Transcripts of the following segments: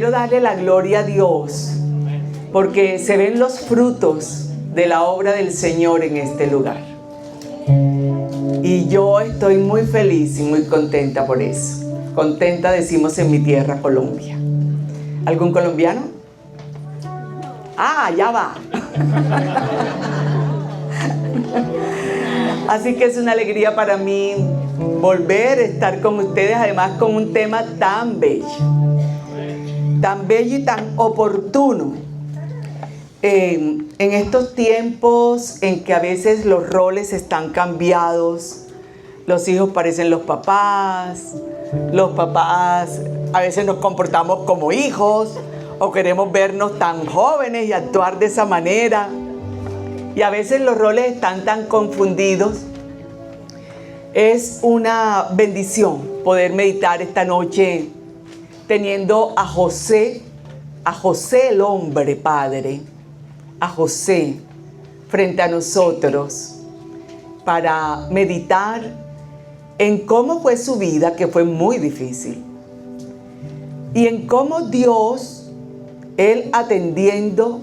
Quiero darle la gloria a Dios porque se ven los frutos de la obra del Señor en este lugar. Y yo estoy muy feliz y muy contenta por eso. Contenta decimos en mi tierra, Colombia. ¿Algún colombiano? Ah, ya va. Así que es una alegría para mí volver a estar con ustedes, además con un tema tan bello y tan oportuno. En estos tiempos en que a veces los roles están cambiados, los hijos parecen los papás a veces nos comportamos como hijos o queremos vernos tan jóvenes y actuar de esa manera. Y a veces los roles están tan confundidos. Es una bendición poder meditar esta noche teniendo a José el hombre padre, a José frente a nosotros para meditar en cómo fue su vida, que fue muy difícil, y en cómo Dios, Él atendiendo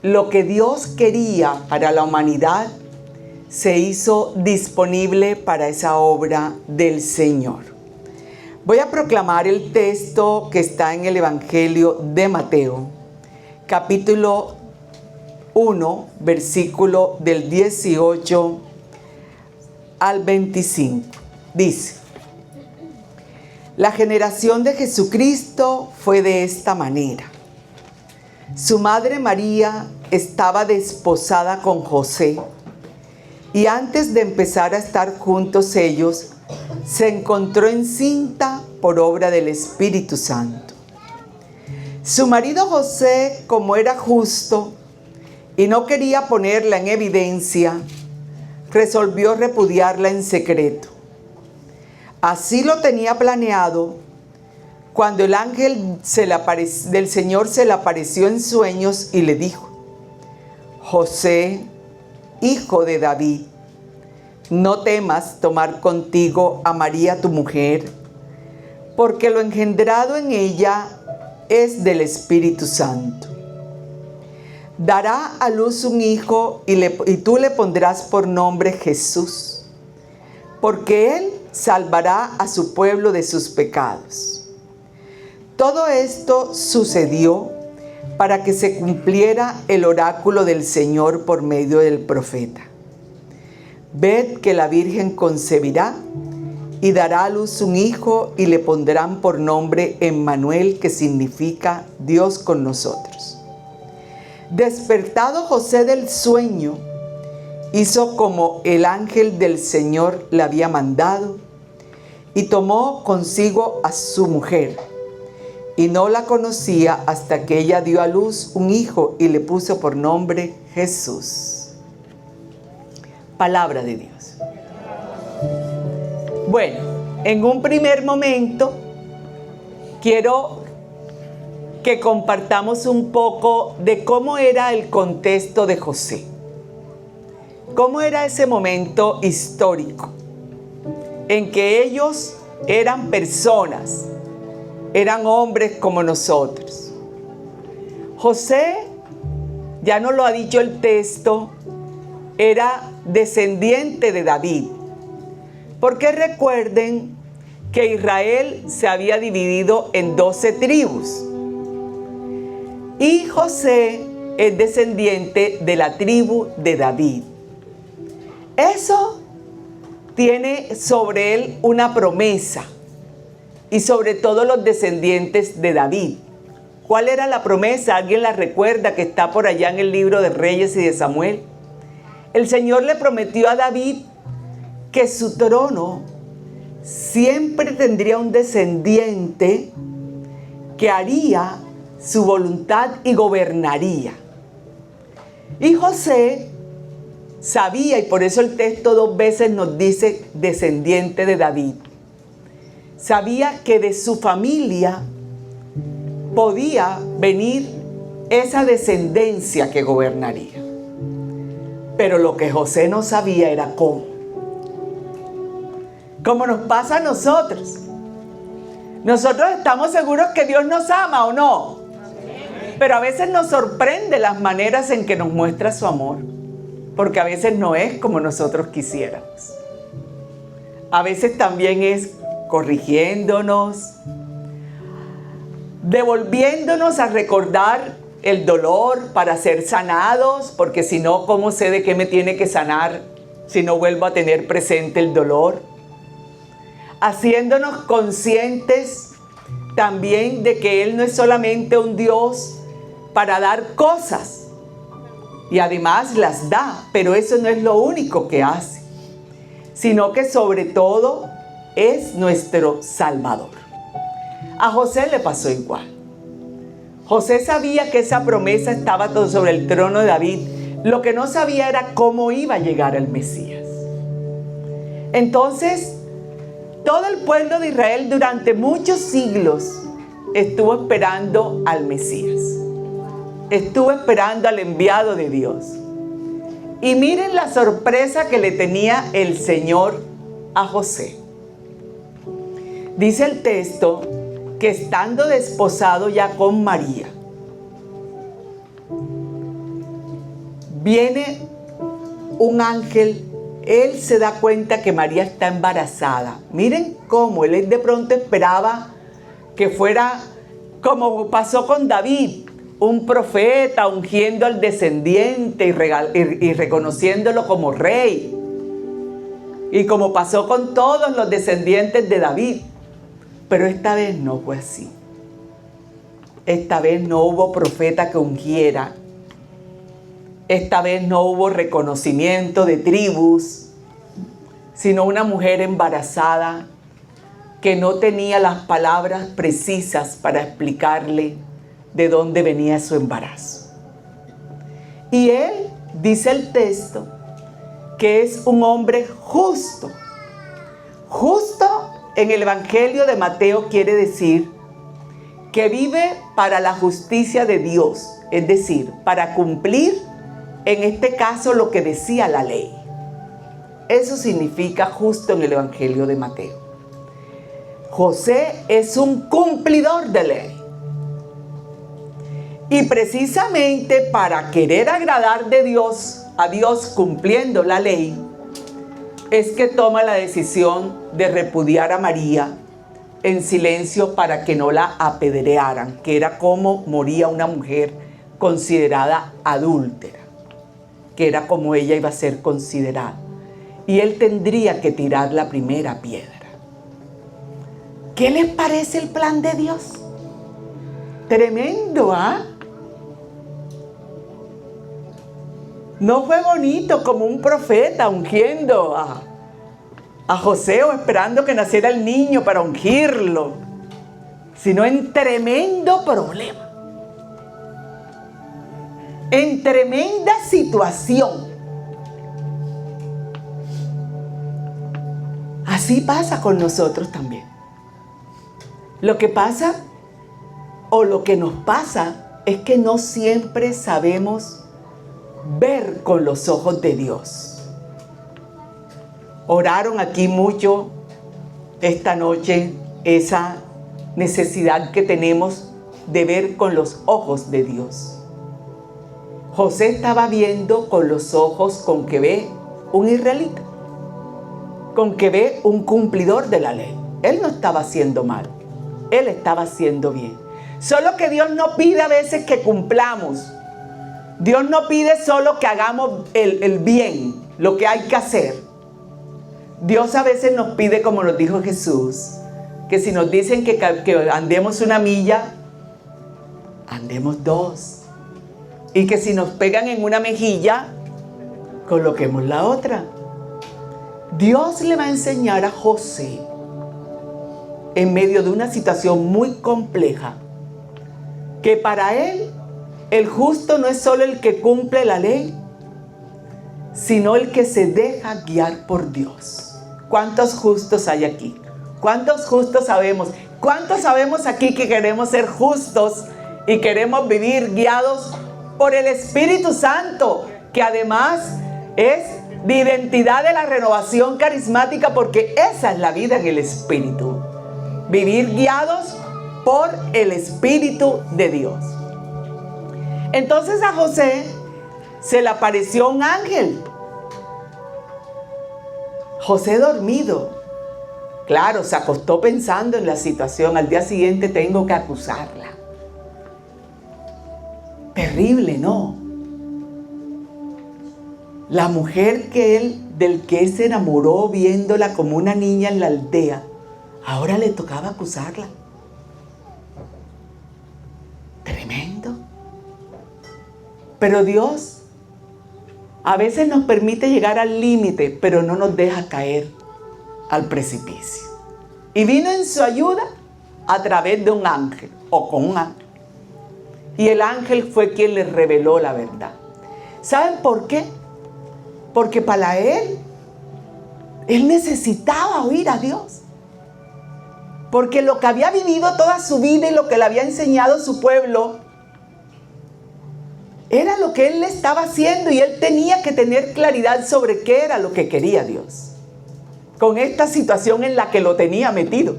lo que Dios quería para la humanidad, se hizo disponible para esa obra del Señor. Voy a proclamar el texto que está en el Evangelio de Mateo, capítulo 1, versículo del 18 al 25. Dice: la generación de Jesucristo fue de esta manera. Su madre María estaba desposada con José, y antes de empezar a estar juntos ellos, se encontró encinta por obra del Espíritu Santo. Su marido José, como era justo y no quería ponerla en evidencia, resolvió repudiarla en secreto. Así lo tenía planeado cuando el ángel del Señor se le apareció en sueños y le dijo: José, hijo de David, no temas tomar contigo a María tu mujer, porque lo engendrado en ella es del Espíritu Santo. Dará a luz un hijo y tú le pondrás por nombre Jesús, porque él salvará a su pueblo de sus pecados. Todo esto sucedió para que se cumpliera el oráculo del Señor por medio del profeta. Ved que la Virgen concebirá y dará a luz un hijo y le pondrán por nombre Emmanuel, que significa Dios con nosotros. Despertado José del sueño, hizo como el ángel del Señor le había mandado y tomó consigo a su mujer, y no la conocía hasta que ella dio a luz un hijo y le puso por nombre Jesús. Palabra de Dios. Bueno, en un primer momento quiero que compartamos un poco de cómo era el contexto de José. ¿Cómo era ese momento histórico en que ellos eran personas, eran hombres como nosotros? José, ya nos lo ha dicho el texto, era descendiente de David, porque recuerden que Israel se había dividido en 12 tribus y José es descendiente de la tribu de David. Eso tiene sobre él una promesa, y sobre todo los descendientes de David. ¿Cuál era la promesa? ¿Alguien la recuerda? Que está por allá en el libro de Reyes y de Samuel. El Señor le prometió a David que su trono siempre tendría un descendiente que haría su voluntad y gobernaría. Y José sabía, y por eso el texto 2 veces nos dice descendiente de David, sabía que de su familia podía venir esa descendencia que gobernaría. Pero lo que José no sabía era cómo. Como nos pasa a nosotros. Nosotros estamos seguros que Dios nos ama, ¿o no? Pero a veces nos sorprende las maneras en que nos muestra su amor, porque a veces no es como nosotros quisiéramos. A veces también es corrigiéndonos, devolviéndonos a recordar el dolor para ser sanados, porque si no, ¿cómo sé de qué me tiene que sanar si no vuelvo a tener presente el dolor? Haciéndonos conscientes también de que Él no es solamente un Dios para dar cosas, y además las da, pero eso no es lo único que hace, sino que sobre todo es nuestro Salvador. A José le pasó igual. José sabía que esa promesa estaba todo sobre el trono de David. Lo que no sabía era cómo iba a llegar el Mesías. Entonces, todo el pueblo de Israel durante muchos siglos estuvo esperando al Mesías. Estuvo esperando al enviado de Dios. Y miren la sorpresa que le tenía el Señor a José. Dice el texto que estando desposado ya con María, viene un ángel, él se da cuenta que María está embarazada. Miren cómo él de pronto esperaba que fuera como pasó con David, un profeta ungiendo al descendiente y reconociéndolo como rey. Y como pasó con todos los descendientes de David. Pero esta vez no fue así. Esta vez no hubo profeta que ungiera. Esta vez no hubo reconocimiento de tribus, sino una mujer embarazada que no tenía las palabras precisas para explicarle de dónde venía su embarazo. Y él, dice el texto, que es un hombre justo. Justo en el Evangelio de Mateo quiere decir que vive para la justicia de Dios, es decir, para cumplir, en este caso, lo que decía la ley. Eso significa justo en el Evangelio de Mateo. José es un cumplidor de ley. Y precisamente para querer agradar a Dios cumpliendo la ley, es que toma la decisión de repudiar a María en silencio para que no la apedrearan, que era como moría una mujer considerada adúltera, que era como ella iba a ser considerada. Y él tendría que tirar la primera piedra. ¿Qué les parece el plan de Dios? Tremendo, ¿ah? No fue bonito como un profeta ungiendo a José o esperando que naciera el niño para ungirlo, sino en tremendo problema, en tremenda situación. Así pasa con nosotros también. Lo que pasa o lo que nos pasa es que no siempre sabemos ver con los ojos de Dios. Oraron aquí mucho esta noche esa necesidad que tenemos de ver con los ojos de Dios. José estaba viendo con los ojos con que ve un israelita, con que ve un cumplidor de la ley. Él no estaba haciendo mal, él estaba haciendo bien. Solo que Dios no pide a veces que cumplamos. Dios no pide solo que hagamos el bien, lo que hay que hacer. Dios a veces nos pide, como nos dijo Jesús, que si nos dicen que andemos 1 milla, andemos 2. Y que si nos pegan en una mejilla, coloquemos la otra. Dios le va a enseñar a José, en medio de una situación muy compleja, que para él el justo no es solo el que cumple la ley, sino el que se deja guiar por Dios. ¿Cuántos justos hay aquí? ¿Cuántos justos sabemos? ¿Cuántos sabemos aquí que queremos ser justos y queremos vivir guiados por el Espíritu Santo, que además es de identidad de la renovación carismática, porque esa es la vida en el Espíritu? Vivir guiados por el Espíritu de Dios. Entonces a José se le apareció un ángel. José dormido. Claro, se acostó pensando en la situación. Al día siguiente tengo que acusarla. Terrible, ¿no? La mujer del que él se enamoró viéndola como una niña en la aldea, ahora le tocaba acusarla. Tremendo. Pero Dios a veces nos permite llegar al límite, pero no nos deja caer al precipicio. Y vino en su ayuda a través de un ángel, o con un ángel. Y el ángel fue quien le reveló la verdad. ¿Saben por qué? Porque para él necesitaba oír a Dios. Porque lo que había vivido toda su vida y lo que le había enseñado su pueblo era lo que él le estaba haciendo, y él tenía que tener claridad sobre qué era lo que quería Dios con esta situación en la que lo tenía metido.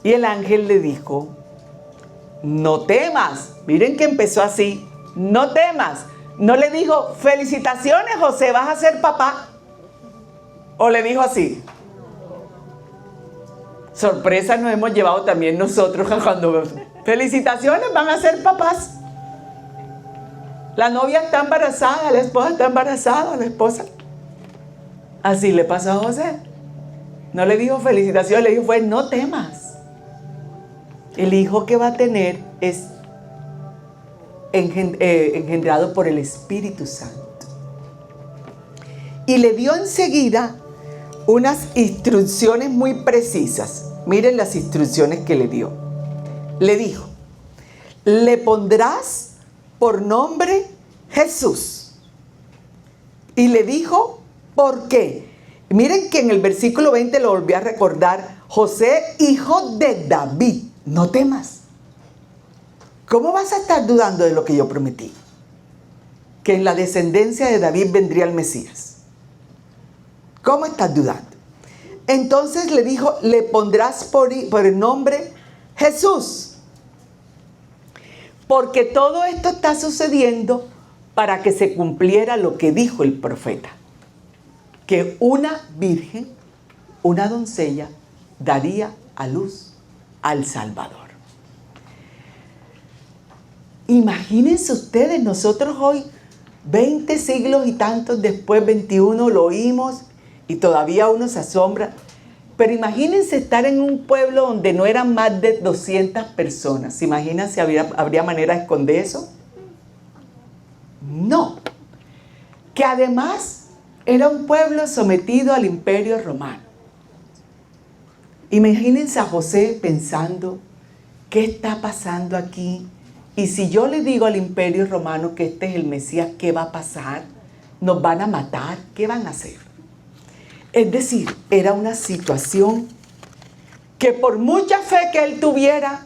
Y el ángel le dijo: no temas. Miren que empezó así: no temas. No le dijo: felicitaciones, José, vas a ser papá. O le dijo así. Sorpresa nos hemos llevado también nosotros cuando felicitaciones, van a ser papás. La novia está embarazada, la esposa está embarazada, la esposa. Así le pasó a José. No le dijo felicitaciones, le dijo fue: no temas. El hijo que va a tener es engendrado por el Espíritu Santo. Y le dio enseguida unas instrucciones muy precisas. Miren las instrucciones que le dio. Le dijo: le pondrás por nombre Jesús. Y le dijo: ¿por qué? Miren que en el versículo 20 lo volví a recordar: José, hijo de David, no temas. ¿Cómo vas a estar dudando de lo que yo prometí? Que en la descendencia de David vendría el Mesías. ¿Cómo estás dudando? Entonces le dijo: le pondrás por el nombre Jesús. Porque todo esto está sucediendo para que se cumpliera lo que dijo el profeta. Que una virgen, una doncella, daría a luz al Salvador. Imagínense ustedes, nosotros hoy, 20 siglos y tantos después, 21, lo oímos y todavía uno se asombra. Pero imagínense estar en un pueblo donde no eran más de 200 personas. ¿Se imaginan si habría manera de esconder eso? No. Que además era un pueblo sometido al Imperio Romano. Imagínense a José pensando: ¿qué está pasando aquí? Y si yo le digo al Imperio Romano que este es el Mesías, ¿qué va a pasar? ¿Nos van a matar? ¿Qué van a hacer? Es decir, era una situación que por mucha fe que él tuviera,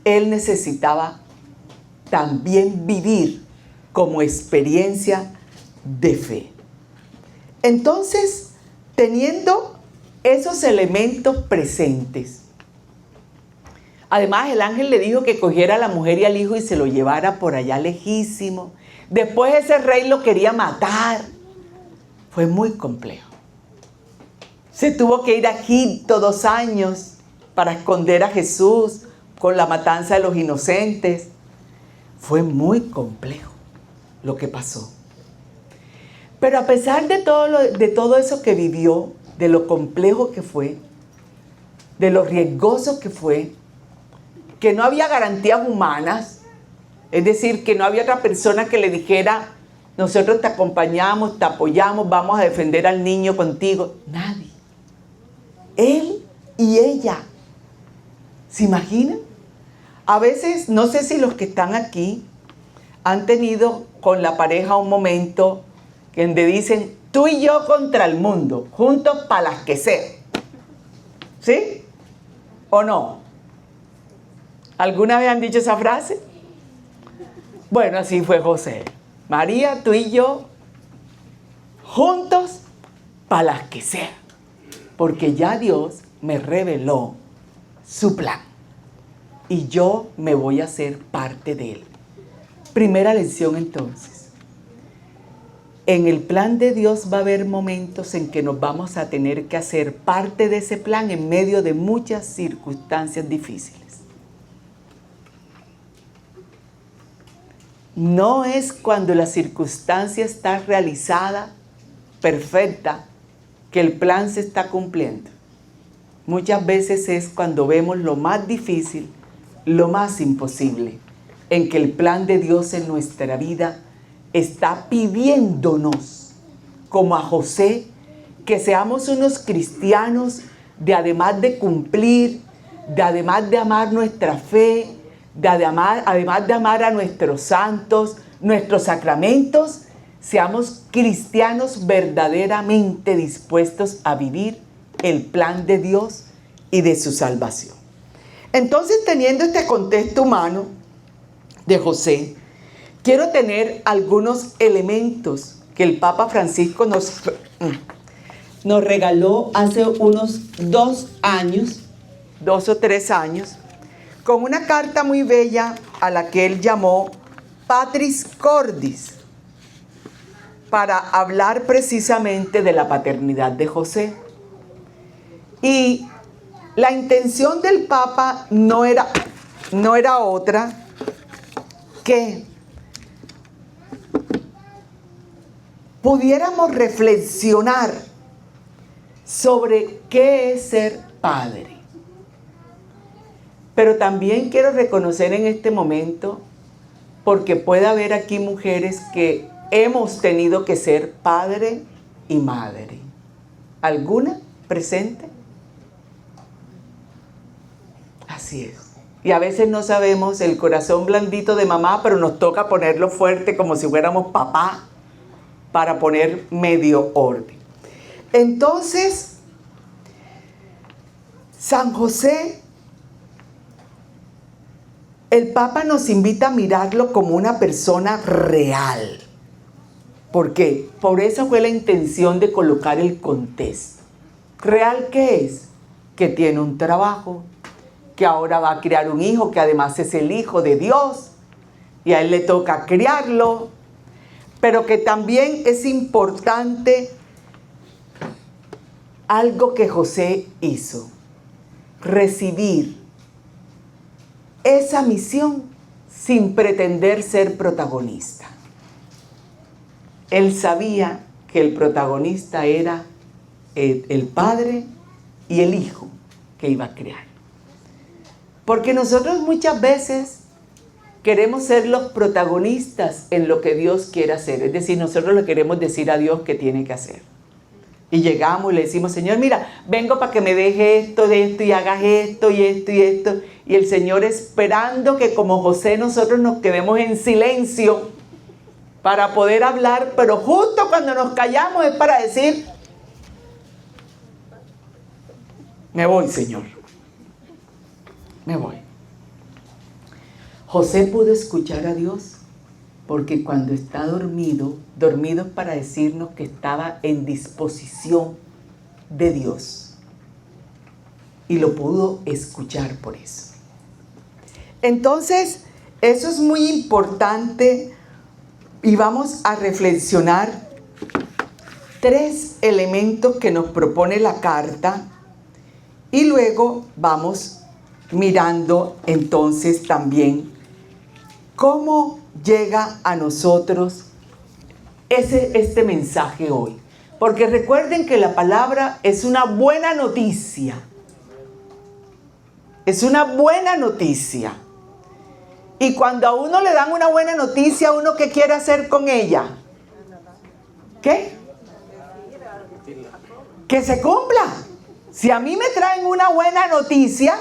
él necesitaba también vivir como experiencia de fe. Entonces, teniendo esos elementos presentes, además el ángel le dijo que cogiera a la mujer y al hijo y se lo llevara por allá lejísimo. Después ese rey lo quería matar. Fue muy complejo. Se tuvo que ir a Egipto 2 años para esconder a Jesús con la matanza de los inocentes. Fue muy complejo lo que pasó. Pero a pesar de todo eso que vivió, de lo complejo que fue, de lo riesgoso que fue, que no había garantías humanas, es decir, que no había otra persona que le dijera: nosotros te acompañamos, te apoyamos, vamos a defender al niño contigo. Nadie. Él y ella. ¿Se imaginan? A veces, no sé si los que están aquí han tenido con la pareja un momento donde dicen: tú y yo contra el mundo, juntos para las que sea. ¿Sí? ¿O no? ¿Alguna vez han dicho esa frase? Bueno, así fue José. María, tú y yo, juntos para las que sea. porque ya Dios me reveló su plan y yo me voy a hacer parte de él. Primera lección entonces. En el plan de Dios va a haber momentos en que nos vamos a tener que hacer parte de ese plan en medio de muchas circunstancias difíciles. No es cuando la circunstancia está realizada, perfecta, que el plan se está cumpliendo. Muchas veces es cuando vemos lo más difícil, lo más imposible, en que el plan de Dios en nuestra vida está pidiéndonos, como a José, que seamos unos cristianos de además de cumplir, de además de amar nuestra fe, además de amar a nuestros santos, nuestros sacramentos, seamos cristianos verdaderamente dispuestos a vivir el plan de Dios y de su salvación. Entonces, teniendo este contexto humano de José, quiero tener algunos elementos que el Papa Francisco nos regaló hace unos 2 o 3 años, con una carta muy bella a la que él llamó Patris Cordis, para hablar precisamente de la paternidad de José. Y la intención del Papa no era otra que pudiéramos reflexionar sobre qué es ser padre. Pero también quiero reconocer en este momento, porque puede haber aquí mujeres que hemos tenido que ser padre y madre. ¿Alguna presente? Así es. Y a veces no sabemos el corazón blandito de mamá, pero nos toca ponerlo fuerte como si fuéramos papá para poner medio orden. Entonces, San José, el Papa nos invita a mirarlo como una persona real. ¿Por qué? Por eso fue la intención de colocar el contexto. ¿Real qué es? Que tiene un trabajo, que ahora va a criar un hijo, que además es el hijo de Dios, y a él le toca criarlo, pero que también es importante algo que José hizo: recibir esa misión sin pretender ser protagonista. Él sabía que el protagonista era el padre y el hijo que iba a criar. Porque nosotros muchas veces queremos ser los protagonistas en lo que Dios quiere hacer. Es decir, nosotros le queremos decir a Dios qué tiene que hacer. Y llegamos y le decimos: Señor, mira, vengo para que me deje esto, de esto, y hagas esto, y esto, y esto. Y el Señor esperando que como José nosotros nos quedemos en silencio para poder hablar, pero justo cuando nos callamos es para decir: me voy, Señor, me voy. José pudo escuchar a Dios porque cuando está dormido es para decirnos que estaba en disposición de Dios. Y lo pudo escuchar por eso. Entonces, eso es muy importante y vamos a reflexionar 3 elementos que nos propone la carta y luego vamos mirando entonces también cómo llega a nosotros este mensaje hoy. Porque recuerden que la palabra es una buena noticia. Es una buena noticia. Y cuando a uno le dan una buena noticia, ¿uno qué quiere hacer con ella? ¿Qué? Que se cumpla. Si a mí me traen una buena noticia,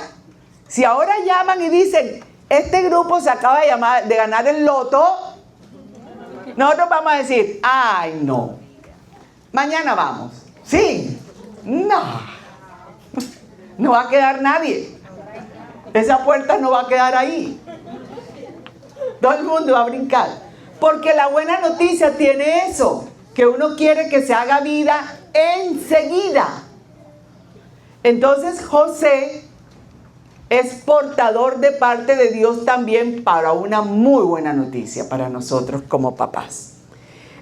si ahora llaman y dicen: este grupo se acaba de ganar el loto, nosotros vamos a decir: ay, no, mañana vamos. Sí, no, no va a quedar nadie. Esa puerta no va a quedar ahí. Todo el mundo va a brincar. Porque la buena noticia tiene eso, que uno quiere que se haga vida enseguida. Entonces José es portador de parte de Dios también para una muy buena noticia para nosotros como papás.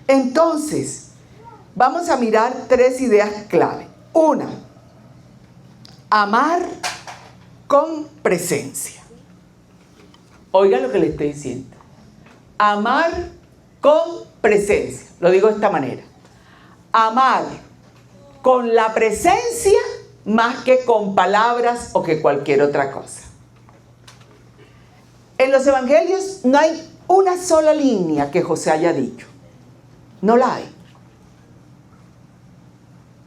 Entonces, vamos a mirar 3 ideas clave. Una, amar con presencia. Oiga lo que le estoy diciendo. Amar con presencia. Lo digo de esta manera. Amar con la presencia más que con palabras o que cualquier otra cosa. En los evangelios no hay una sola línea que José haya dicho. No la hay.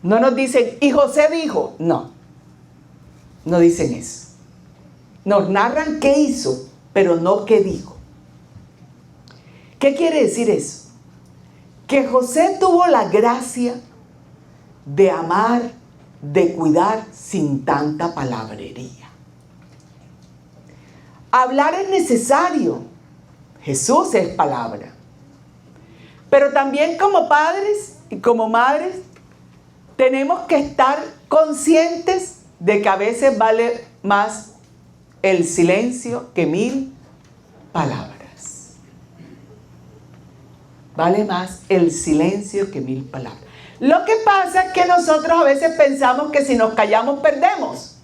No nos dicen, y José dijo. No. No dicen eso. Nos narran qué hizo, pero no qué dijo. ¿Qué quiere decir eso? Que José tuvo la gracia de amar, de cuidar sin tanta palabrería. Hablar es necesario. Jesús es palabra. Pero también como padres y como madres tenemos que estar conscientes de que a veces vale más el silencio que 1000 palabras. Vale más el silencio que 1000 palabras. Lo que pasa es que nosotros a veces pensamos que si nos callamos perdemos.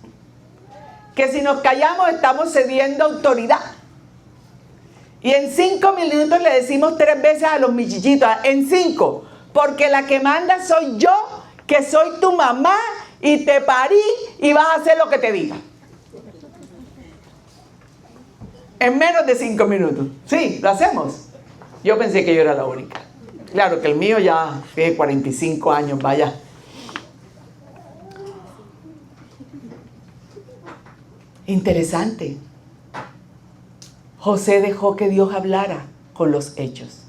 Que si nos callamos estamos cediendo autoridad. Y en 5 minutos le decimos 3 veces a los michichitos, en 5, porque la que manda soy yo, que soy tu mamá y te parí y vas a hacer lo que te diga. En menos de 5 minutos. Sí, lo hacemos. Yo pensé que yo era la única. Claro que el mío ya tiene 45 años, vaya. Interesante. José dejó que Dios hablara con los hechos.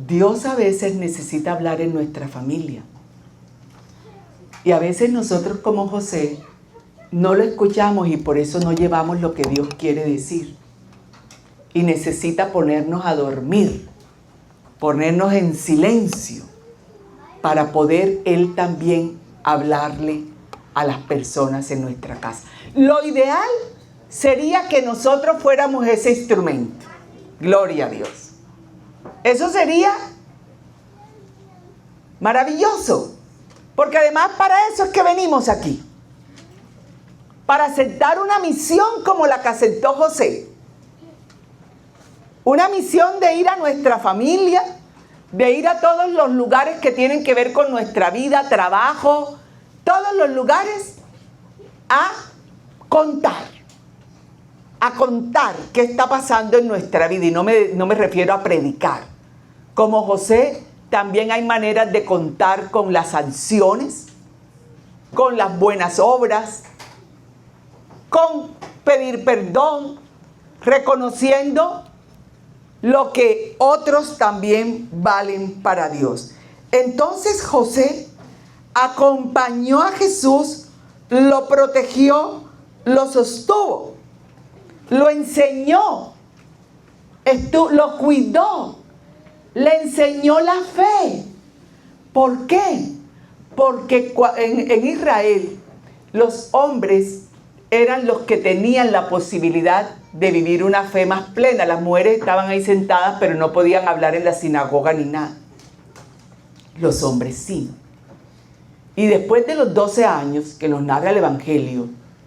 Dios a veces necesita hablar en nuestra familia. Y a veces nosotros como José no lo escuchamos y por eso no llevamos lo que Dios quiere decir. Y necesita ponernos a dormir, ponernos en silencio para poder Él también hablarle a las personas en nuestra casa. Lo ideal sería que nosotros fuéramos ese instrumento. Gloria a Dios. Eso sería maravilloso. Porque además para eso es que venimos aquí. Para aceptar una misión como la que aceptó José. Una misión de ir a nuestra familia, de ir a todos los lugares que tienen que ver con nuestra vida, trabajo, todos los lugares, a contar qué está pasando en nuestra vida. Y no me refiero a predicar. Como José, también hay maneras de contar con las acciones, con las buenas obras, con pedir perdón, reconociendo lo que otros también valen para Dios. Entonces José acompañó a Jesús, lo protegió, lo sostuvo, lo enseñó, lo cuidó, le enseñó la fe. ¿Por qué? Porque en Israel los hombres eran los que tenían la posibilidad de vivir una fe más plena. Las mujeres estaban ahí sentadas, pero no podían hablar en la sinagoga ni nada. Los hombres sí. Y después de los 12 años que nos narra el Evangelio,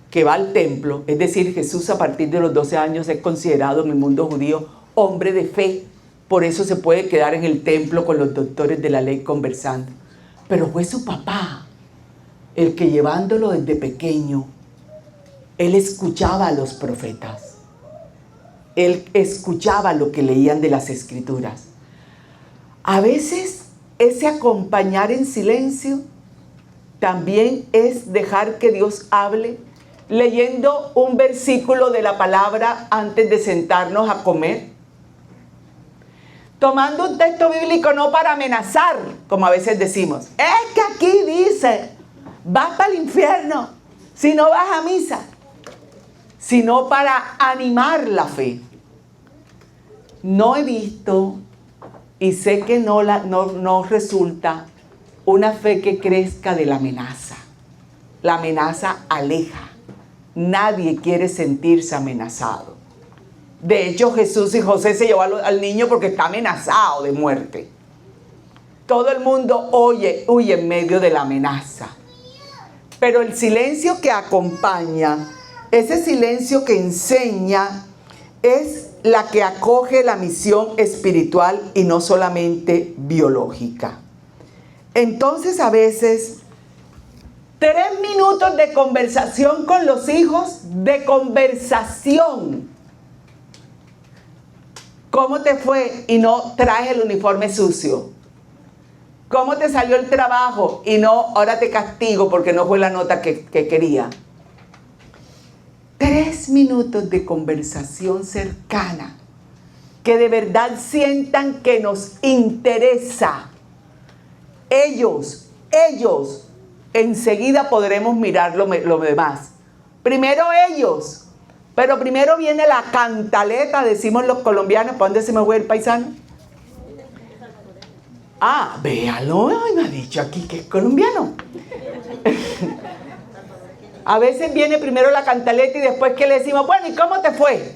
que va al templo, es decir, Jesús a partir de los 12 años es considerado en el mundo judío hombre de fe. Por eso se puede quedar en el templo con los doctores de la ley conversando. Pero fue su papá el que, llevándolo desde pequeño, él escuchaba a los profetas. Él escuchaba lo que leían de las Escrituras. A veces ese acompañar en silencio también es dejar que Dios hable, leyendo un versículo de la palabra antes de sentarnos a comer. Tomando un texto bíblico no para amenazar, como a veces decimos. Es que aquí dice, vas para el infierno si no vas a misa. Sino para animar la fe. No he visto y sé que no resulta una fe que crezca de la amenaza. La amenaza aleja. Nadie quiere sentirse amenazado. De hecho, Jesús y José se llevó al niño porque está amenazado de muerte. Todo el mundo huye en medio de la amenaza. Pero el silencio que acompaña, ese silencio que enseña, es la que acoge la misión espiritual y no solamente biológica. Entonces, a veces, 3 minutos de conversación con los hijos, de conversación. ¿Cómo te fue? Y no traes el uniforme sucio. ¿Cómo te salió el trabajo? Y no, ahora te castigo porque no fue la nota que quería. 3 minutos de conversación cercana, que de verdad sientan que nos interesa. Ellos, enseguida podremos mirar lo demás. Primero ellos, pero primero viene la cantaleta, decimos los colombianos. ¿Para dónde se me fue el paisano? Ah, véalo, ay, me ha dicho aquí que es colombiano. A veces viene primero la cantaleta y después que le decimos, bueno, ¿y cómo te fue?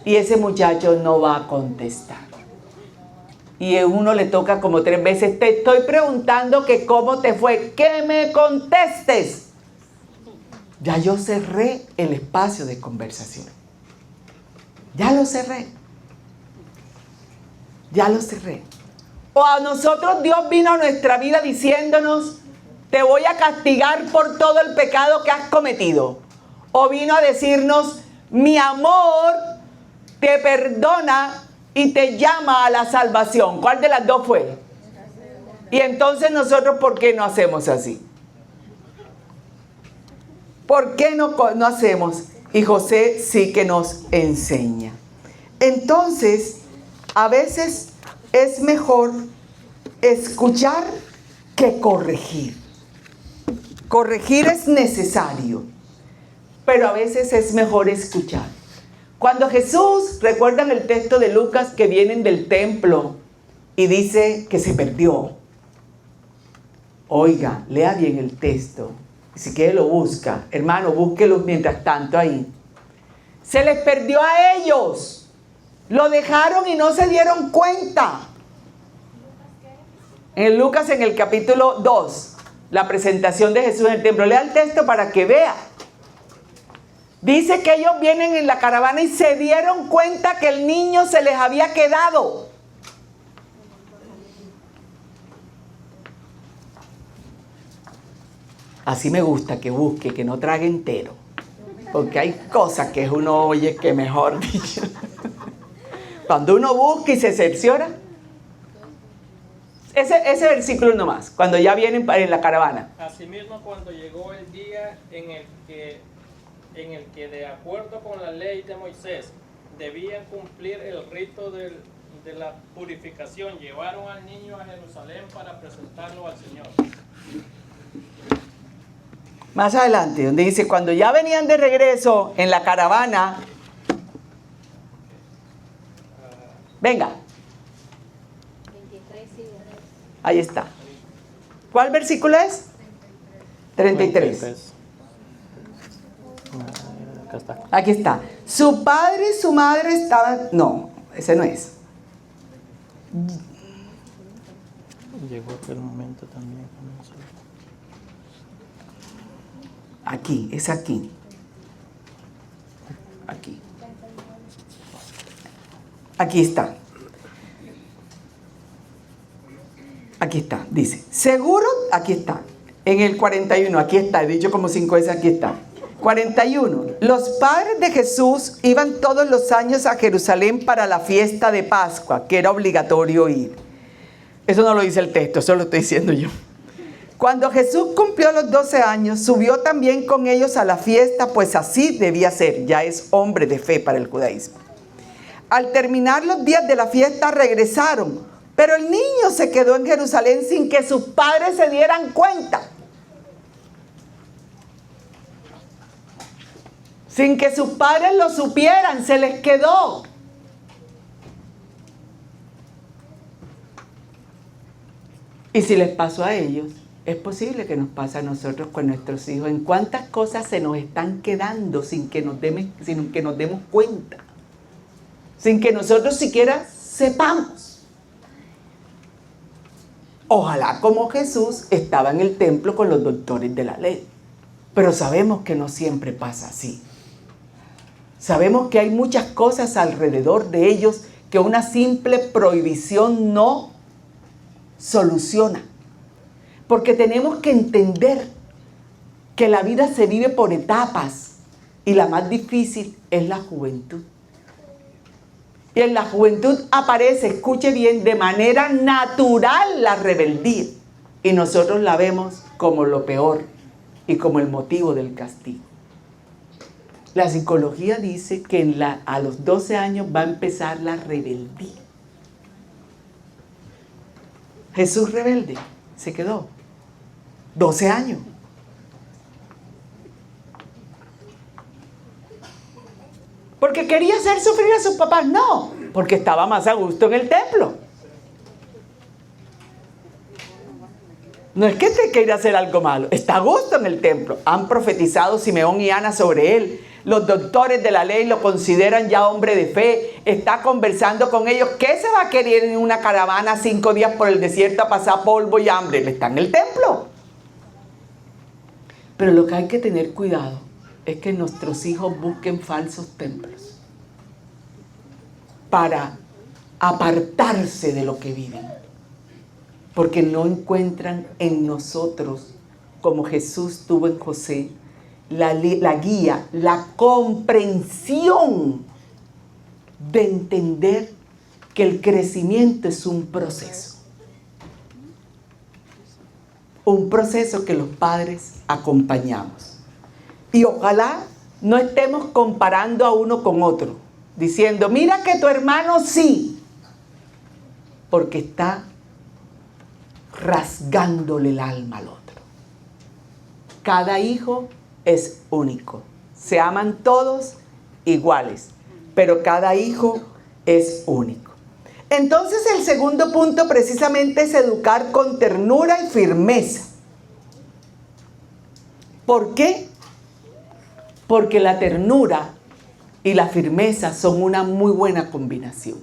Y ese muchacho no va a contestar. Y a uno le toca como 3 veces, te estoy preguntando que cómo te fue, que me contestes. Ya yo cerré el espacio de conversación. Ya lo cerré. O a nosotros Dios vino a nuestra vida diciéndonos, te voy a castigar por todo el pecado que has cometido. O vino a decirnos, mi amor te perdona y te llama a la salvación. ¿Cuál de las dos fue? Y entonces nosotros, ¿por qué no hacemos así? ¿Por qué no hacemos? Y José sí que nos enseña. Entonces, a veces es mejor escuchar que corregir. Corregir es necesario, pero a veces es mejor escuchar. Cuando Jesús, recuerdan el texto de Lucas que vienen del templo y dice que se perdió. Oiga, lea bien el texto. Si quiere lo busca. Hermano, búsquelo mientras tanto ahí. Se les perdió a ellos. Lo dejaron y no se dieron cuenta. En Lucas, en el capítulo 2, la presentación de Jesús en el templo. Lea el texto para que vea. Dice que ellos vienen en la caravana y se dieron cuenta que el niño se les había quedado. Así me gusta que busque, que no trague entero. Porque hay cosas que uno oye que mejor dicho. Cuando uno busca y se cerciora. Ese versículo nomás, cuando ya vienen en la caravana. Asimismo, cuando llegó el día en el que de acuerdo con la ley de Moisés debían cumplir el rito de la purificación, llevaron al niño a Jerusalén para presentarlo al Señor. Más adelante, donde dice, cuando ya venían de regreso en la caravana, venga. Ahí está. ¿Cuál versículo es? 33. Aquí está. Su padre y su madre estaban... No, ese no es. Llegó aquel momento también. Aquí, es aquí. Aquí. Aquí está. Aquí está, dice. Seguro, aquí está. En el 41, aquí está. He dicho como 5 veces, aquí está. 41. Los padres de Jesús iban todos los años a Jerusalén para la fiesta de Pascua, que era obligatorio ir. Eso no lo dice el texto, eso lo estoy diciendo yo. Cuando Jesús cumplió los 12 años, subió también con ellos a la fiesta, pues así debía ser. Ya es hombre de fe para el judaísmo. Al terminar los días de la fiesta, regresaron. Pero el niño se quedó en Jerusalén sin que sus padres se dieran cuenta. Sin que sus padres lo supieran, se les quedó. ¿Y si les pasó a ellos? Es posible que nos pase a nosotros con nuestros hijos. En cuántas cosas se nos están quedando sin que nos demos cuenta. Sin que nosotros siquiera sepamos. Ojalá como Jesús estaba en el templo con los doctores de la ley. Pero sabemos que no siempre pasa así. Sabemos que hay muchas cosas alrededor de ellos que una simple prohibición no soluciona. Porque tenemos que entender que la vida se vive por etapas y la más difícil es la juventud. Y en la juventud aparece, escuche bien, de manera natural la rebeldía. Y nosotros la vemos como lo peor y como el motivo del castigo. La psicología dice que a los 12 años va a empezar la rebeldía. Jesús rebelde se quedó 12 años. ¿Porque quería hacer sufrir a sus papás? No, porque estaba más a gusto en el templo. No es que te quiera hacer algo malo, está a gusto en el templo. Han profetizado Simeón y Ana sobre él. Los doctores de la ley lo consideran ya hombre de fe. Está conversando con ellos. ¿Qué se va a querer en una caravana 5 días por el desierto a pasar polvo y hambre? Él está en el templo. Pero lo que hay que tener cuidado es que nuestros hijos busquen falsos templos para apartarse de lo que viven. Porque no encuentran en nosotros, como Jesús tuvo en José, la guía, la comprensión de entender que el crecimiento es un proceso. Un proceso que los padres acompañamos. Y ojalá no estemos comparando a uno con otro, diciendo, mira que tu hermano sí, porque está rasgándole el alma al otro. Cada hijo es único. Se aman todos iguales, pero cada hijo es único. Entonces el segundo punto precisamente es educar con ternura y firmeza. ¿Por qué? Porque la ternura y la firmeza son una muy buena combinación.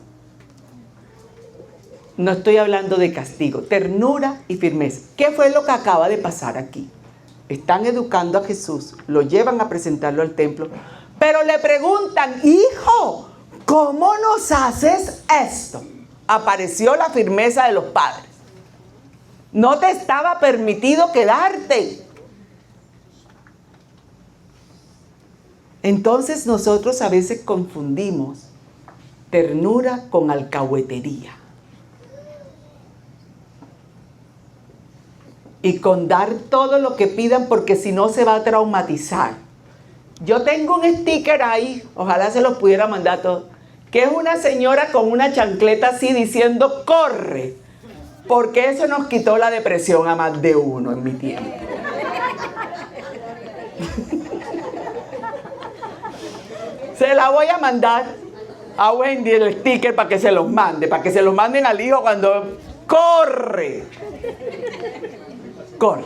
No estoy hablando de castigo, ternura y firmeza. ¿Qué fue lo que acaba de pasar aquí? Están educando a Jesús, lo llevan a presentarlo al templo, pero le preguntan, hijo, ¿cómo nos haces esto? Apareció la firmeza de los padres. No te estaba permitido quedarte. Entonces nosotros a veces confundimos ternura con alcahuetería. Y con dar todo lo que pidan porque si no se va a traumatizar. Yo tengo un sticker ahí, ojalá se los pudiera mandar todos, que es una señora con una chancleta así diciendo corre, porque eso nos quitó la depresión a más de uno en mi tiempo. Se la voy a mandar a Wendy el sticker para que se los manden al hijo cuando corre. Corre.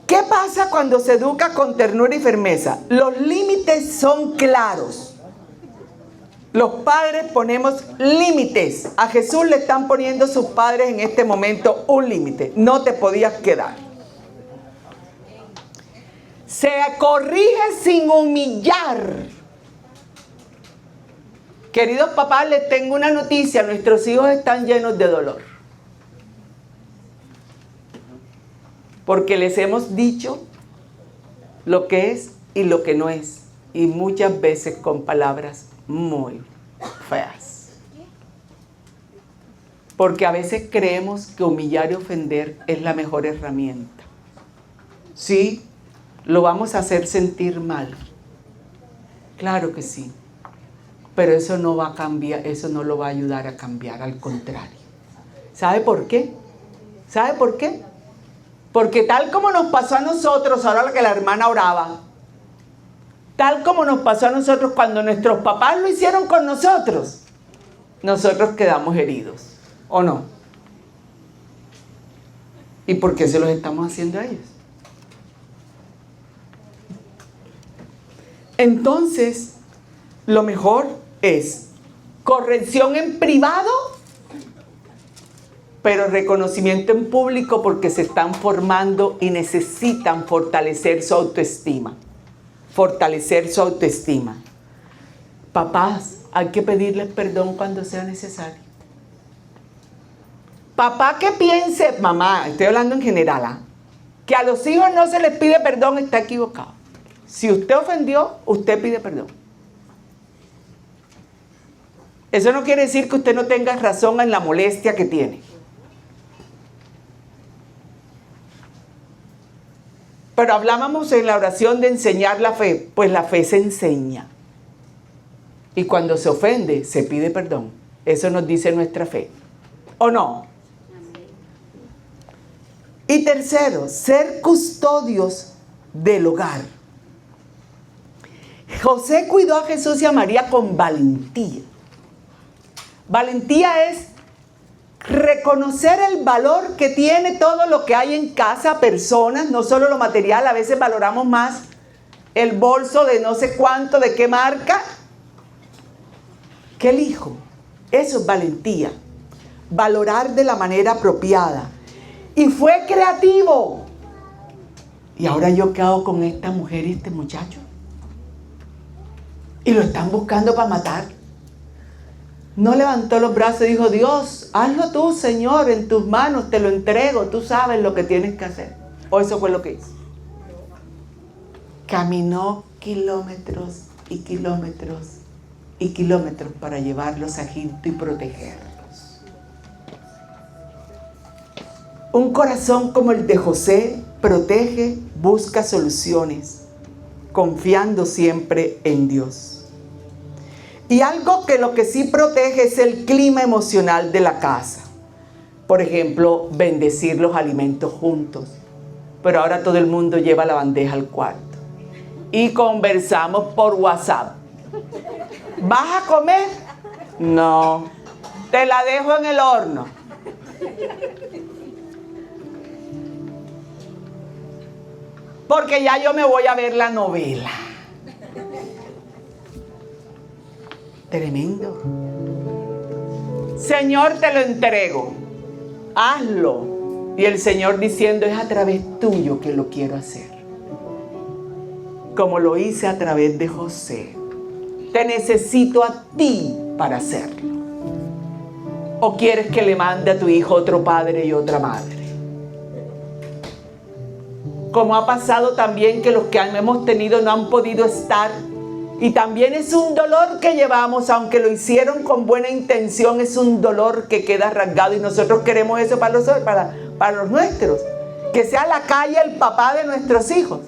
¿Qué pasa cuando se educa con ternura y firmeza? Los límites son claros. Los padres ponemos límites. A Jesús le están poniendo sus padres en este momento un límite. No te podías quedar. Se corrige sin humillar. Queridos papás, les tengo una noticia. Nuestros hijos están llenos de dolor. Porque les hemos dicho lo que es y lo que no es. Y muchas veces con palabras muy feas. Porque a veces creemos que humillar y ofender es la mejor herramienta. Sí, lo vamos a hacer sentir mal. Claro que sí. Pero eso no va a cambiar, eso no lo va a ayudar a cambiar, al contrario. ¿Sabe por qué? ¿Sabe por qué? Porque tal como nos pasó a nosotros, ahora que la hermana oraba, tal como nos pasó a nosotros cuando nuestros papás lo hicieron con nosotros, nosotros quedamos heridos, ¿o no? ¿Y por qué se los estamos haciendo a ellos? Entonces, lo mejor es corrección en privado, pero reconocimiento en público, porque se están formando y necesitan fortalecer su autoestima. Fortalecer su autoestima. Papás, hay que pedirles perdón cuando sea necesario. Papá que piense, mamá, estoy hablando en general, que a los hijos no se les pide perdón, está equivocado. Si usted ofendió, usted pide perdón. Eso no quiere decir que usted no tenga razón en la molestia que tiene. Pero hablábamos en la oración de enseñar la fe. Pues la fe se enseña. Y cuando se ofende, se pide perdón. Eso nos dice nuestra fe. ¿O no? Y tercero, ser custodios del hogar. José cuidó a Jesús y a María con valentía. Valentía es reconocer el valor que tiene todo lo que hay en casa, personas, no solo lo material. A veces valoramos más el bolso de no sé cuánto, de qué marca, que el hijo. Eso es valentía. Valorar de la manera apropiada. Y fue creativo. ¿Y ahora yo qué hago con esta mujer y este muchacho? Y lo están buscando para matar. No levantó los brazos y dijo: Dios, hazlo tú, Señor, en tus manos, te lo entrego, tú sabes lo que tienes que hacer. ¿O eso fue lo que hizo? Caminó kilómetros y kilómetros y kilómetros para llevarlos a Egipto y protegerlos. Un corazón como el de José protege, busca soluciones, confiando siempre en Dios. Y algo que lo que sí protege es el clima emocional de la casa. Por ejemplo, bendecir los alimentos juntos. Pero ahora todo el mundo lleva la bandeja al cuarto. Y conversamos por WhatsApp. ¿Vas a comer? No. Te la dejo en el horno. Porque ya yo me voy a ver la novela. Tremendo. Señor, te lo entrego. Hazlo. Y el Señor diciendo: es a través tuyo que lo quiero hacer. Como lo hice a través de José. Te necesito a ti para hacerlo. ¿O quieres que le mande a tu hijo otro padre y otra madre? Como ha pasado también que los que hemos tenido no han podido estar. Y también es un dolor que llevamos, aunque lo hicieron con buena intención, es un dolor que queda rasgado. Y nosotros queremos eso para los nuestros. Que sea la calle el papá de nuestros hijos.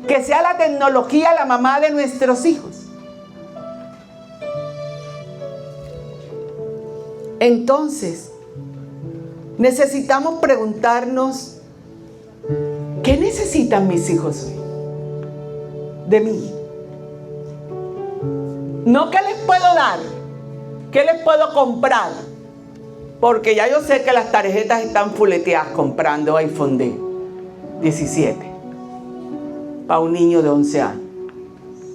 Que sea la tecnología la mamá de nuestros hijos. Entonces, necesitamos preguntarnos: ¿qué necesitan mis hijos hoy de mí? No qué les puedo dar, qué les puedo comprar. Porque ya yo sé que las tarjetas están fuleteadas comprando iPhone 17 para un niño de 11 años.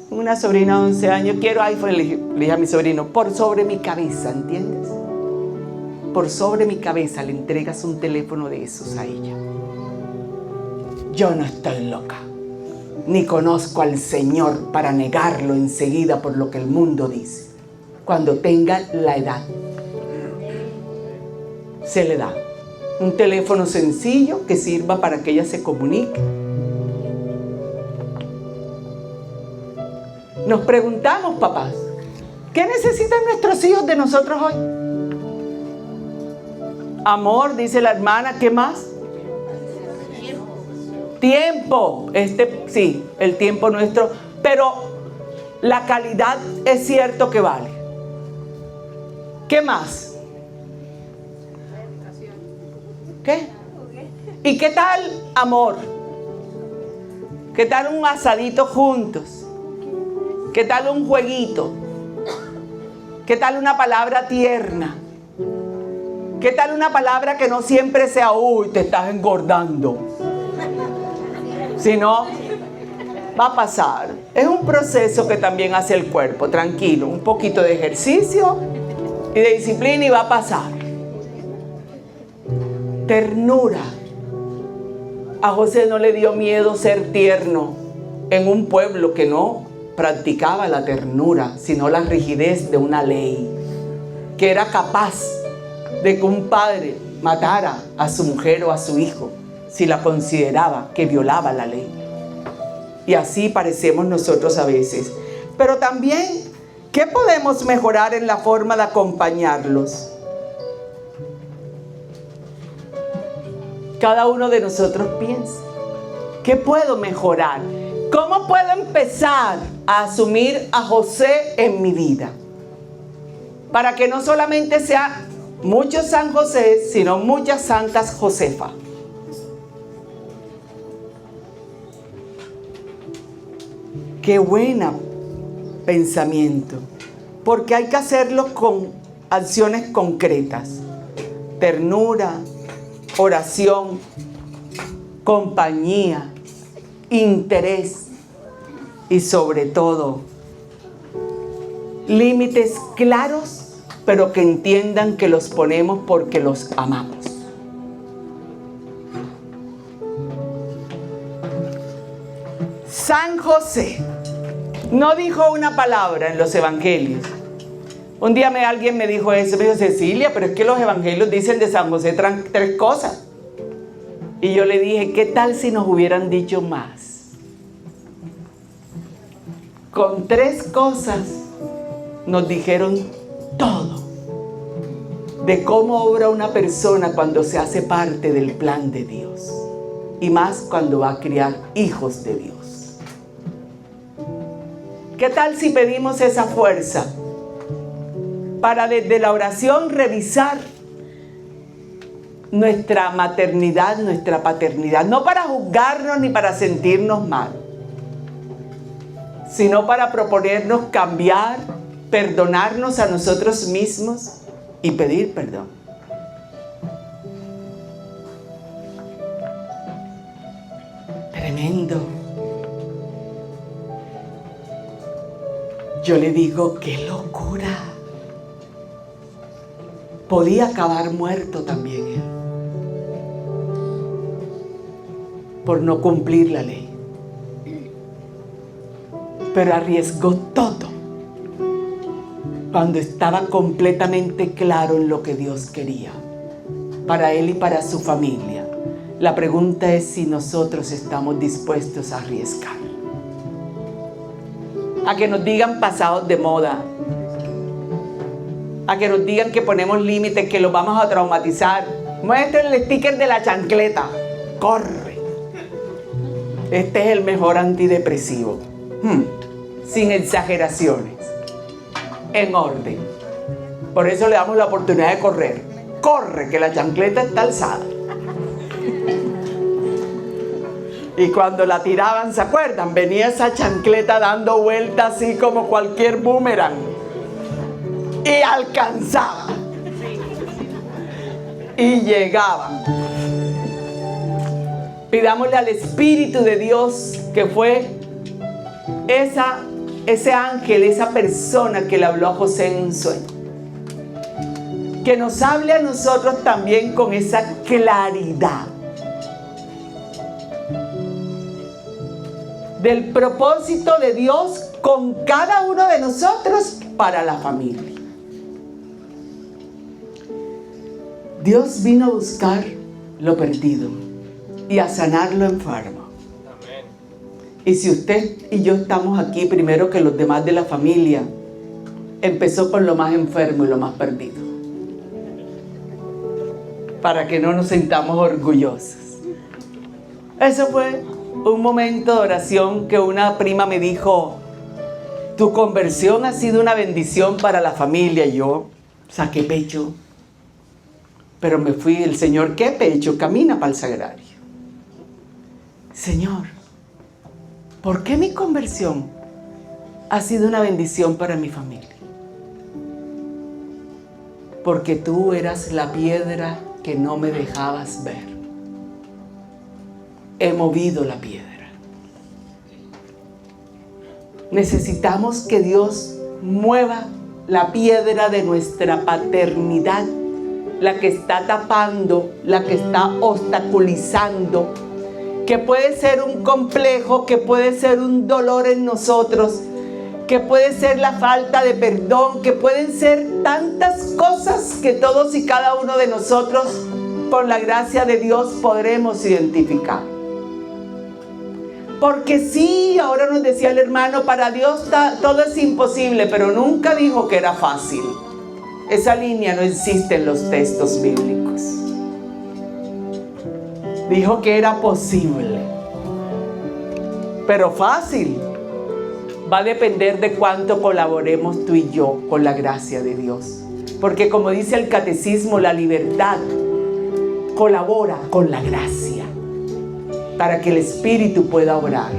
Una sobrina de 11 años, quiero iPhone, le dije a mi sobrino: por sobre mi cabeza, ¿entiendes? Por sobre mi cabeza le entregas un teléfono de esos a ella. Yo no estoy loca, ni conozco al Señor para negarlo enseguida por lo que el mundo dice. Cuando tenga la edad, se le da un teléfono sencillo que sirva para que ella se comunique. Nos preguntamos, papás, ¿qué necesitan nuestros hijos de nosotros hoy? Amor, dice la hermana, ¿qué más? Tiempo, sí, el tiempo nuestro, pero la calidad es cierto que vale. ¿Qué más? ¿Qué? ¿Y qué tal amor? ¿Qué tal un asadito juntos? ¿Qué tal un jueguito? ¿Qué tal una palabra tierna? ¿Qué tal una palabra que no siempre sea, uy, te estás engordando? Sino, va a pasar. Es un proceso que también hace el cuerpo, tranquilo. Un poquito de ejercicio y de disciplina y va a pasar. Ternura. A José no le dio miedo ser tierno en un pueblo que no practicaba la ternura, sino la rigidez de una ley, que era capaz de que un padre matara a su mujer o a su hijo si la consideraba que violaba la ley. Y así parecemos nosotros a veces. Pero también, ¿qué podemos mejorar en la forma de acompañarlos? Cada uno de nosotros piensa, ¿qué puedo mejorar? ¿Cómo puedo empezar a asumir a José en mi vida? Para que no solamente sea muchos San José, sino muchas santas Josefa. Qué buena pensamiento, porque hay que hacerlo con acciones concretas. Ternura, oración, compañía, interés y sobre todo límites claros, pero que entiendan que los ponemos porque los amamos. San José no dijo una palabra en los evangelios. Un día alguien me dijo eso, me dijo, Cecilia, pero es que los evangelios dicen de San José 3 cosas. Y yo le dije, ¿qué tal si nos hubieran dicho más? Con 3 cosas nos dijeron todo de cómo obra una persona cuando se hace parte del plan de Dios. Y más cuando va a criar hijos de Dios. ¿Qué tal si pedimos esa fuerza para desde la oración revisar nuestra maternidad, nuestra paternidad? No para juzgarnos ni para sentirnos mal, sino para proponernos cambiar, perdonarnos a nosotros mismos y pedir perdón. Tremendo. Yo le digo, ¡qué locura! Podía acabar muerto también él, por no cumplir la ley. Pero arriesgó todo cuando estaba completamente claro en lo que Dios quería para él y para su familia. La pregunta es si nosotros estamos dispuestos a arriesgar. A que nos digan pasados de moda, a que nos digan que ponemos límites, que los vamos a traumatizar. Muestren el sticker de la chancleta. Corre. Este es el mejor antidepresivo. Sin exageraciones. En orden. Por eso le damos la oportunidad de correr. Corre, que la chancleta está alzada. Y cuando la tiraban, ¿se acuerdan? Venía esa chancleta dando vueltas así como cualquier boomerang. Y alcanzaba. Y llegaban. Pidámosle al Espíritu de Dios, que fue ese ángel, esa persona que le habló a José en un sueño, que nos hable a nosotros también con esa claridad del propósito de Dios con cada uno de nosotros para la familia. Dios vino a buscar lo perdido y a sanar lo enfermo. Amén. Y si usted y yo estamos aquí primero que los demás de la familia, empezó con lo más enfermo y lo más perdido, para que no nos sintamos orgullosos. Eso fue un momento de oración que una prima me dijo, tu conversión ha sido una bendición para la familia. Y yo saqué pecho, pero me fui. El Señor, ¿qué pecho? Camina para el sagrario. Señor, ¿por qué mi conversión ha sido una bendición para mi familia? porque tú eras la piedra que no me dejabas ver. He movido la piedra. Necesitamos que Dios mueva la piedra de nuestra paternidad, la que está tapando, la que está obstaculizando, que puede ser un complejo, que puede ser un dolor en nosotros, que puede ser la falta de perdón, que pueden ser tantas cosas que todos y cada uno de nosotros, por la gracia de Dios, podremos identificar. Porque sí, ahora nos decía el hermano, para Dios todo es imposible, pero nunca dijo que era fácil. Esa línea no existe en los textos bíblicos. Dijo que era posible, pero fácil. Va a depender de cuánto colaboremos tú y yo con la gracia de Dios. Porque como dice el catecismo, la libertad colabora con la gracia para que el Espíritu pueda obrar.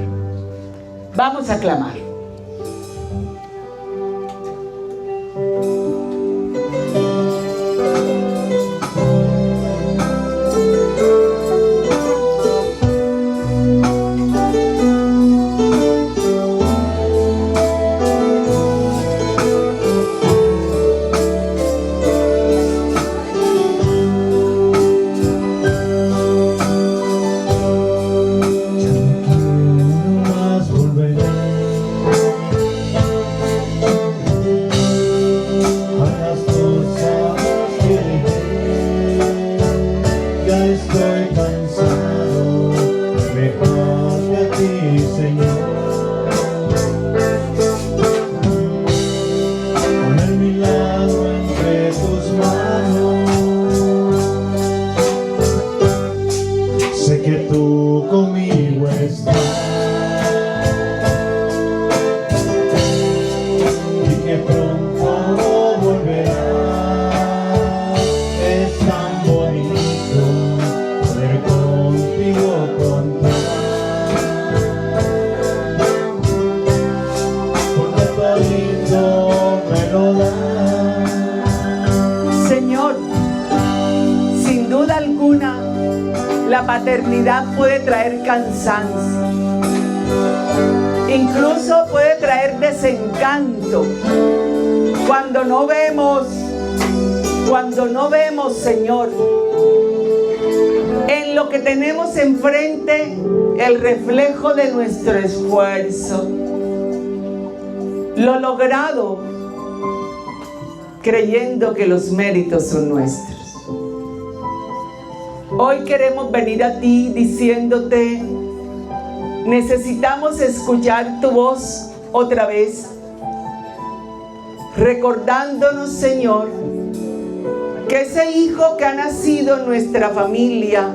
Vamos a clamar. La paternidad puede traer cansancio, incluso puede traer desencanto. Cuando no vemos, Señor, en lo que tenemos enfrente el reflejo de nuestro esfuerzo, lo logrado, creyendo que los méritos son nuestros. Hoy queremos venir a ti diciéndote, necesitamos escuchar tu voz otra vez, recordándonos, Señor, que ese hijo que ha nacido en nuestra familia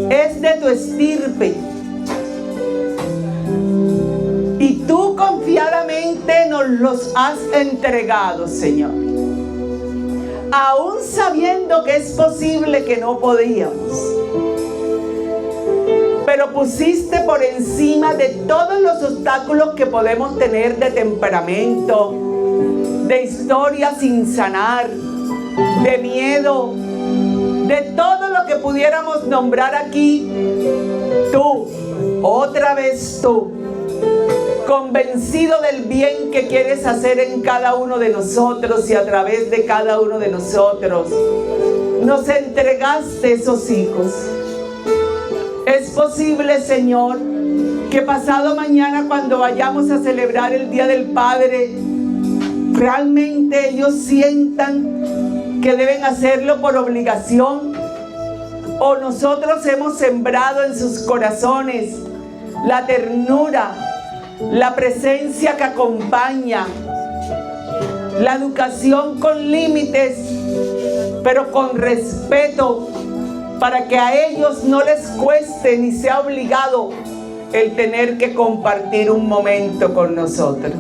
es de tu estirpe y tú confiadamente nos los has entregado, Señor. Aún sabiendo que es posible que no podíamos, pero pusiste por encima de todos los obstáculos que podemos tener de temperamento, de historia sin sanar, de miedo, de todo lo que pudiéramos nombrar aquí. Tú, otra vez tú, convencido del bien que quieres hacer en cada uno de nosotros y a través de cada uno de nosotros, nos entregaste esos hijos. Es posible, Señor, que pasado mañana, cuando vayamos a celebrar el Día del Padre, realmente ellos sientan que deben hacerlo por obligación, o nosotros hemos sembrado en sus corazones la ternura, la presencia que acompaña, la educación con límites, pero con respeto, para que a ellos no les cueste ni sea obligado el tener que compartir un momento con nosotros.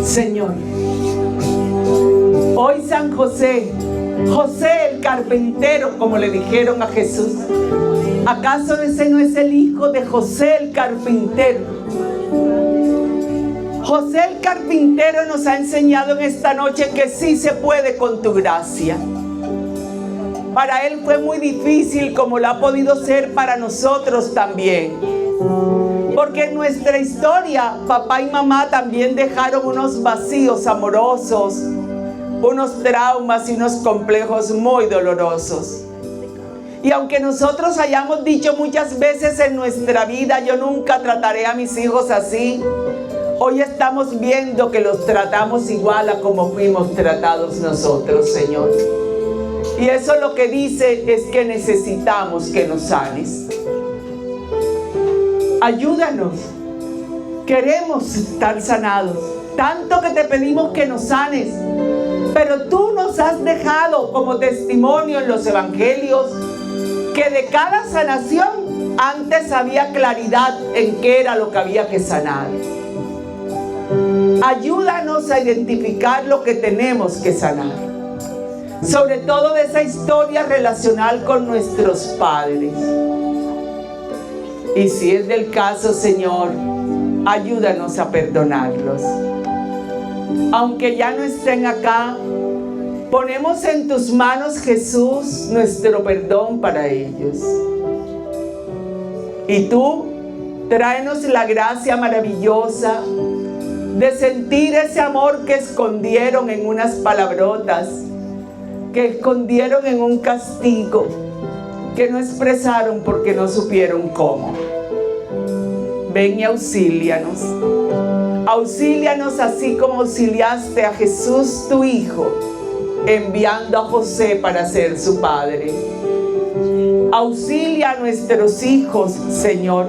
Señor, hoy San José, José el carpintero, como le dijeron a Jesús, ¿Acaso ese no es el hijo de José el carpintero? José el carpintero nos ha enseñado en esta noche que sí se puede con tu gracia. Para él fue muy difícil, como lo ha podido ser para nosotros también. Porque en nuestra historia, papá y mamá también dejaron unos vacíos amorosos, unos traumas y unos complejos muy dolorosos. Y aunque nosotros hayamos dicho muchas veces en nuestra vida, yo nunca trataré a mis hijos así, hoy estamos viendo que los tratamos igual a como fuimos tratados nosotros, Señor. Y eso lo que dice es que necesitamos que nos sanes. Ayúdanos. Queremos estar sanados. Tanto que te pedimos que nos sanes. Pero tú nos has dejado como testimonio en los evangelios que de cada sanación antes había claridad en qué era lo que había que sanar. Ayúdanos a identificar lo que tenemos que sanar. Sobre todo de esa historia relacional con nuestros padres. Y si es del caso, Señor, ayúdanos a perdonarlos. Aunque ya no estén acá, ponemos en tus manos, Jesús, nuestro perdón para ellos. Y tú, tráenos la gracia maravillosa de sentir ese amor que escondieron en unas palabrotas, que escondieron en un castigo, que no expresaron porque no supieron cómo. Ven y auxílianos. Auxílianos así como auxiliaste a Jesús tu Hijo, enviando a José para ser su padre. Auxilia a nuestros hijos, Señor,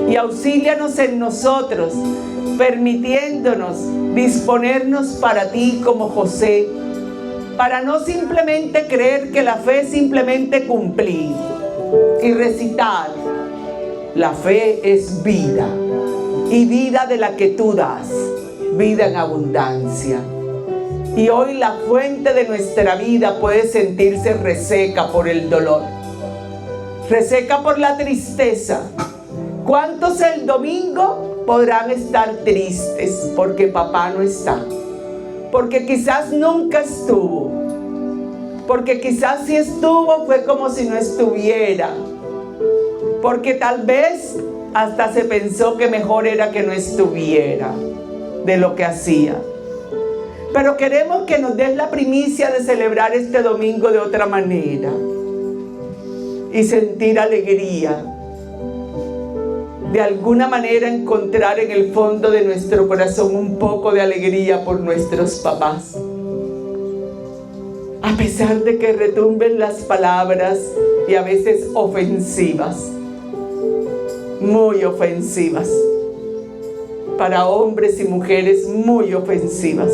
y auxílianos en nosotros, permitiéndonos disponernos para ti como José, para no simplemente creer que la fe es simplemente cumplir y recitar. La fe es vida, y vida de la que tú das, vida en abundancia. Y hoy la fuente de nuestra vida puede sentirse reseca por el dolor, reseca por la tristeza. ¿Cuántos el domingo podrán estar tristes porque papá no está? Porque quizás nunca estuvo, porque quizás si estuvo fue como si no estuviera, porque tal vez hasta se pensó que mejor era que no estuviera de lo que hacía. Pero queremos que nos des la primicia de celebrar este domingo de otra manera y sentir alegría. De alguna manera encontrar en el fondo de nuestro corazón un poco de alegría por nuestros papás. A pesar de que retumben las palabras y a veces ofensivas, muy ofensivas, para hombres y mujeres muy ofensivas.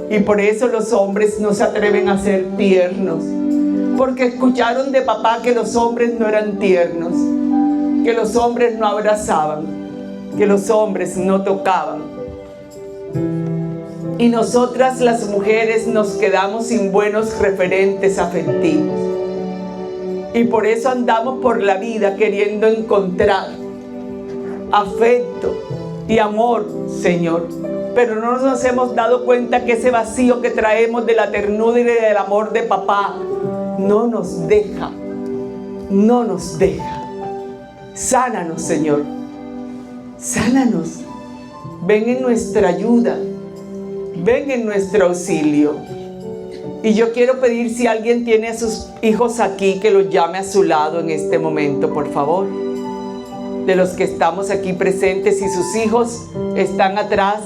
Y por eso los hombres no se atreven a ser tiernos, porque escucharon de papá que los hombres no eran tiernos, que los hombres no abrazaban, que los hombres no tocaban. Y nosotras las mujeres nos quedamos sin buenos referentes afectivos. Y por eso andamos por la vida queriendo encontrar afecto y amor, Señor. Pero no nos hemos dado cuenta que ese vacío que traemos de la ternura y del amor de papá no nos deja, no nos deja. Sánanos, Señor, sánanos. Ven en nuestra ayuda, ven en nuestro auxilio. Y yo quiero pedir, si alguien tiene a sus hijos aquí, que los llame a su lado en este momento, por favor. De los que estamos aquí presentes, si sus hijos están atrás,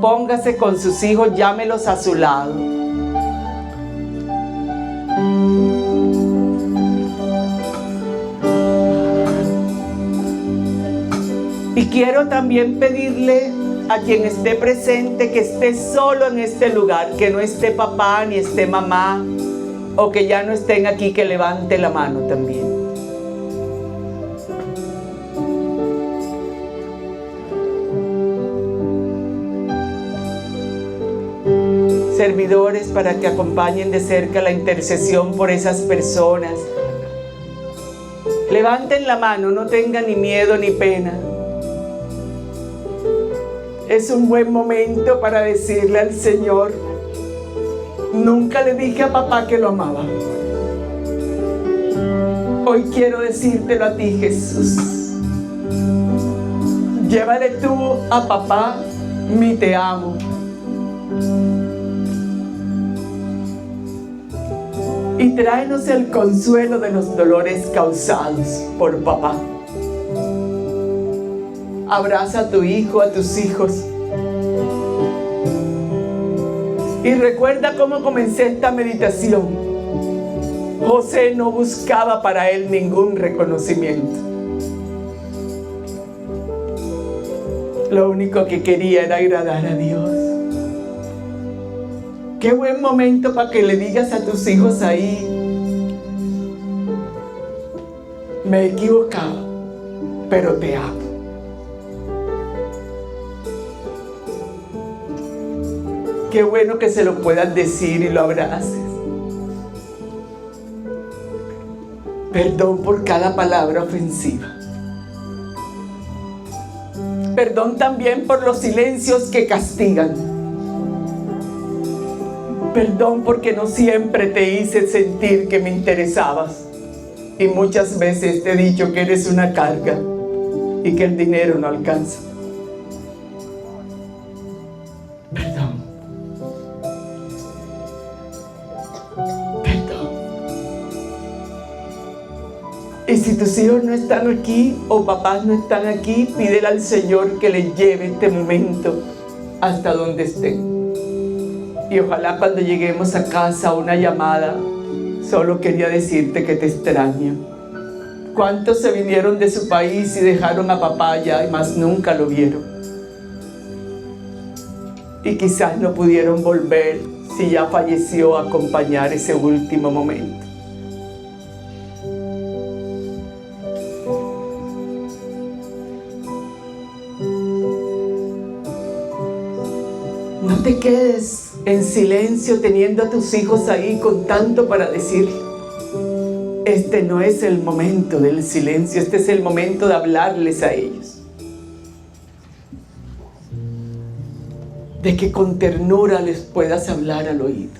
póngase con sus hijos, llámelos a su lado. Y quiero también pedirle a quien esté presente que esté solo en este lugar, que no esté papá ni esté mamá, o que ya no estén aquí, que levante la mano también. Servidores, para que acompañen de cerca la intercesión por esas personas Levanten la mano, no tengan ni miedo ni pena. Es un buen momento para decirle al Señor: nunca le dije a papá que lo amaba. Hoy quiero decírtelo a ti, Jesús. Llévale tú a papá mi te amo. Y tráenos el consuelo de los dolores causados por papá. Abraza a tu hijo, a tus hijos. Y recuerda cómo comencé esta meditación. José no buscaba para él ningún reconocimiento. Lo único que quería era agradar a Dios. Qué buen momento para que le digas a tus hijos ahí: me he equivocado, pero te amo. Qué bueno que se lo puedas decir y lo abraces. Perdón por cada palabra ofensiva. Perdón también por los silencios que castigan. Perdón porque no siempre te hice sentir que me interesabas. Y muchas veces te he dicho que eres una carga y que el dinero no alcanza. Perdón. Perdón. Y si tus hijos no están aquí o papás no están aquí, pídele al Señor que les lleve este momento hasta donde estén. Y ojalá cuando lleguemos a casa una llamada: solo quería decirte que te extraño. ¿Cuántos se vinieron de su país y dejaron a papá allá y más nunca lo vieron? Y quizás no pudieron volver si ya falleció a acompañar ese último momento. No te quedes en silencio teniendo a tus hijos ahí con tanto para decir. Este no es el momento del silencio, este es el momento de hablarles a ellos. De que con ternura les puedas hablar al oído.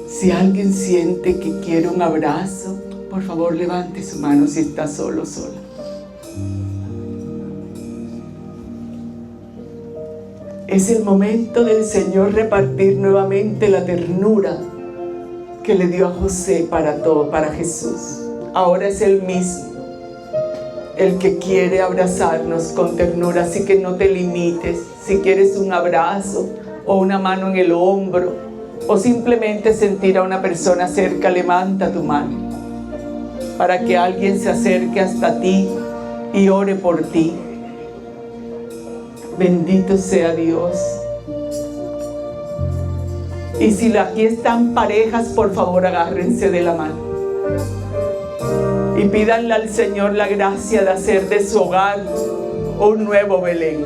Si alguien siente que quiere un abrazo, por favor levante su mano si está solo o sola. Es el momento del Señor repartir nuevamente la ternura que le dio a José para todo, para Jesús. Ahora es Él mismo el que quiere abrazarnos con ternura, así que no te limites. Si quieres un abrazo o una mano en el hombro o simplemente sentir a una persona cerca, levanta tu mano para que alguien se acerque hasta ti y ore por ti. Bendito sea Dios. Y si aquí están parejas, por favor agárrense de la mano y pídanle al Señor la gracia de hacer de su hogar un nuevo Belén.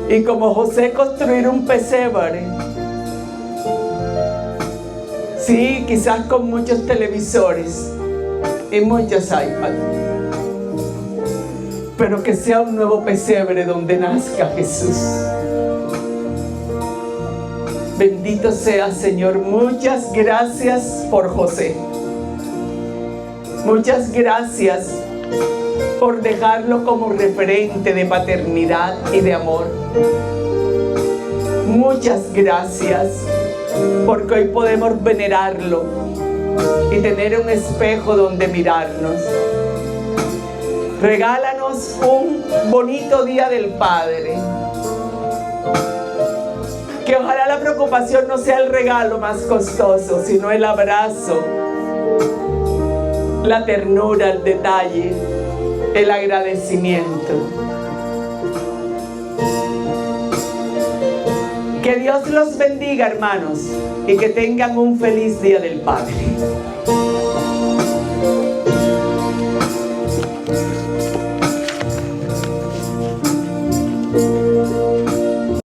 Y como José, construir un pesebre. Sí, quizás con muchos televisores y muchos iPads, pero que sea un nuevo pesebre donde nazca Jesús. Bendito sea, Señor. Muchas gracias por José. Muchas gracias por dejarlo como referente de paternidad y de amor. Muchas gracias porque hoy podemos venerarlo y tener un espejo donde mirarnos. Regálanos un bonito día del Padre. Que ojalá la preocupación no sea el regalo más costoso, sino el abrazo, la ternura, el detalle, el agradecimiento. Que Dios los bendiga, hermanos, y que tengan un feliz Día del Padre.